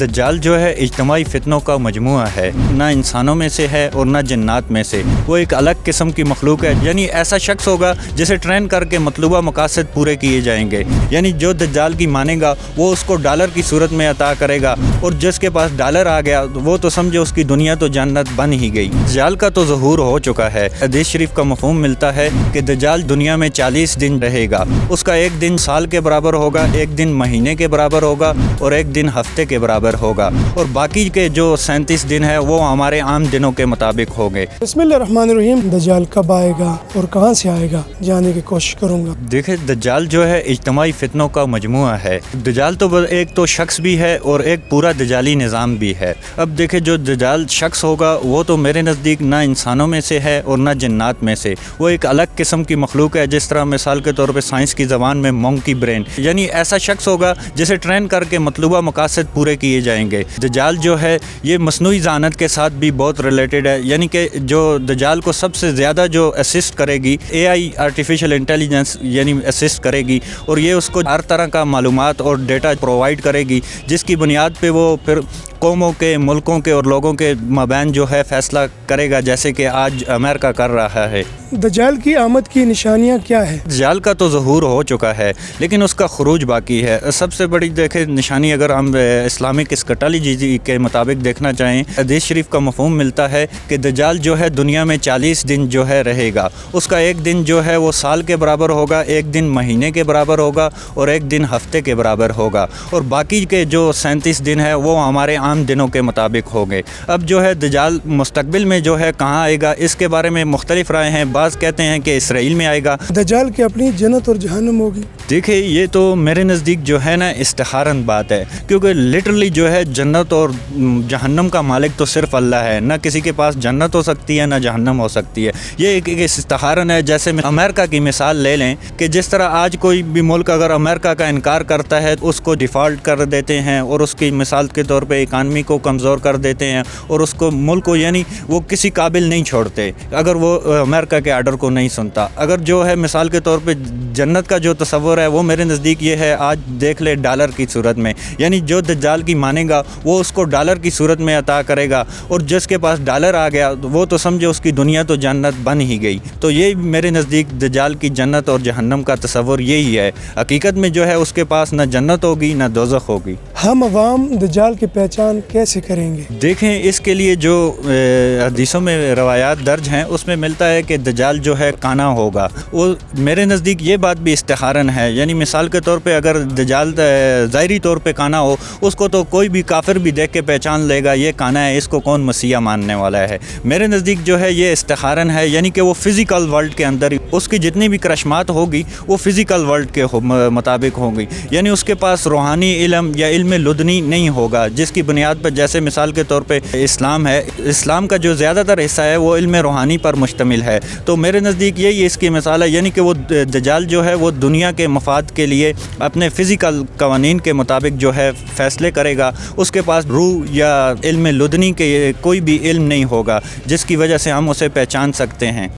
दज्जाल जो है इज्तमाई फितनों का मजमूआ है, ना इंसानों में से है और ना जन्नात में से। वो एक अलग किस्म की मखलूक है, यानी ऐसा शख्स होगा जिसे ट्रेन करके मतलूबा मकासद पूरे किए जाएंगे। यानी जो दज्जाल की मानेगा वो उसको डॉलर की सूरत में अता करेगा, और जिसके पास डॉलर आ गया वो तो समझो उसकी दुनिया तो जन्नत बन ही गई। दज्जाल का तो ज़हूर हो चुका है। हदीस शरीफ का मफ़हूम मिलता है कि दज्जाल दुनिया में 40 दिन रहेगा। उसका एक दिन साल के बराबर होगा, एक दिन महीने के बराबर होगा और एक दिन हफ्ते के बराबर होगा, और बाकी के जो 37 दिन है वो हमारे आम दिनों के मुताबिक होंगे। बिस्मिल्लाहिर्रहमानिर्रहीम। दज्जाल कब आएगा और कहाँ से आएगा जानने की कोशिश करूँगा। देखिए, दज्जाल जो है इज्तमाई फितनों का मजमूआ है। दज्जाल तो एक तो शख्स भी है और एक पूरा दज्जाली निज़ाम भी है। अब देखे, जो दज्जाल शख्स होगा वो तो मेरे नज़दीक ना इंसानों में से है और ना जन्नात में से। वो एक अलग किस्म की मखलूक है, जिस तरह मिसाल के तौर पे साइंस की ज़बान में मंकी ब्रेन, यानी ऐसा शख्स होगा जिसे ट्रेन करके मतलूबा मकासद पूरे किए जाएंगे। दज्जाल जो है ये मसनूई ज़हानत के साथ भी बहुत रिलेटेड है, यानी कि जो दज्जाल को सबसे ज़्यादा जो असिस्ट करेगी AI आर्टिफिशियल इंटेलिजेंस यानी असिस्ट करेगी, और ये उसको हर तरह का मालूमात और डेटा प्रोवाइड करेगी, जिसकी बुनियाद पे वो फिर कौमों के, मुल्कों के और लोगों के मबैन जो है फ़ैसला करेगा, जैसे कि आज अमेरिका कर रहा है। दज्जाल की आमद की निशानियाँ क्या है। दज्जाल का तो ज़हूर हो चुका है, लेकिन उसका खुरूज बाकी है। सबसे बड़ी देखे निशानी अगर हम इस्लामिक स्कटोलॉजी के मुताबिक देखना चाहें, हदीस शरीफ का मफ़हूम मिलता है कि दज्जाल जो है दुनिया में 40 दिन जो है रहेगा। उसका एक दिन जो है वो साल के बराबर होगा, एक दिन महीने के बराबर होगा और एक दिन हफ्ते के बराबर होगा, और बाकी के जो 37 दिन है वो हमारे आम दिनों के मुताबिक होंगे। अब जो है दज्जाल मुस्तकबिल में जो है कहाँ आएगा, इसके बारे में मुख्तलिफ राय हैं। बाज़ कहते हैं कि इसराइल में आएगा। दज्जाल की अपनी जन्नत और जहन्नम होगी। देखिए, ये तो मेरे नज़दीक जो है ना इस्तिखारन बात है, क्योंकि लिटरली जो है जन्नत और जहन्नम का मालिक तो सिर्फ अल्लाह है। ना किसी के पास जन्नत हो सकती है ना जहन्नम हो सकती है। ये एक इस्तिखारन है। जैसे अमेरिका की मिसाल ले लें कि जिस तरह आज कोई भी मुल्क अगर अमेरिका का इनकार करता है तो उसको डिफ़ॉल्ट कर देते हैं और उसकी मिसाल के तौर पर इकानमी को कमज़ोर कर देते हैं, और उसको मुल्क को यानी वो किसी काबिल नहीं छोड़ते अगर वो अमेरिका के आर्डर को नहीं सुनता। अगर जो है मिसाल के तौर पे जन्नत का जो तस्वर है वो मेरे नज़दीक ये है, आज देख ले डॉलर की सूरत में, यानी जो दज्जाल की मानेगा वो उसको डॉलर की सूरत में अता करेगा, और जिसके पास डॉलर आ गया वो तो समझो उसकी दुनिया तो जन्नत बन ही गई। तो ये मेरे नज़दीक दज्जाल की जन्नत और जहन्नम का तस्वर यही है। हकीकत में जो है उसके पास ना जन्नत होगी ना दोज़ख होगी। हम अवाम दज्जाल की पहचान कैसे करेंगे। देखें, इसके लिए जो हदीसों में रवायात दर्ज हैं उसमें मिलता है कि दज्जाल जो है काना होगा। वो मेरे नज़दीक ये बात भी इस्तिखारन है, यानी मिसाल के तौर पे अगर दज्जाल ज़ाहिरी तौर पे काना हो, उसको तो कोई भी काफिर भी देख के पहचान लेगा ये काना है, इसको कौन मसीहा मानने वाला है। मेरे नज़दीक जो है ये इस्तिखारन है, यानी कि वो फ़िज़िकल वर्ल्ड के अंदर उसकी जितनी भी करश्मात होगी वो फ़िज़िकल वर्ल्ड के मुताबिक होंगी, यानी उसके पास रूहानी इल्म या इल्म लुदनी नहीं होगा, जिसकी बुनियाद पर जैसे मिसाल के तौर पे इस्लाम है, इस्लाम का जो ज़्यादातर हिस्सा है वो इल्म रूहानी पर मुश्तमिल है। तो मेरे नज़दीक यही इसकी मिसाल है, यानी कि वो दज्जाल जो है वो दुनिया के मफाद के लिए अपने फ़िज़िकल कवानीन के मुताबिक जो है फ़ैसले करेगा। उसके पास रूह या इल्म लुदनी के कोई भी इल्म नहीं होगा, जिसकी वजह से हम उसे पहचान सकते हैं।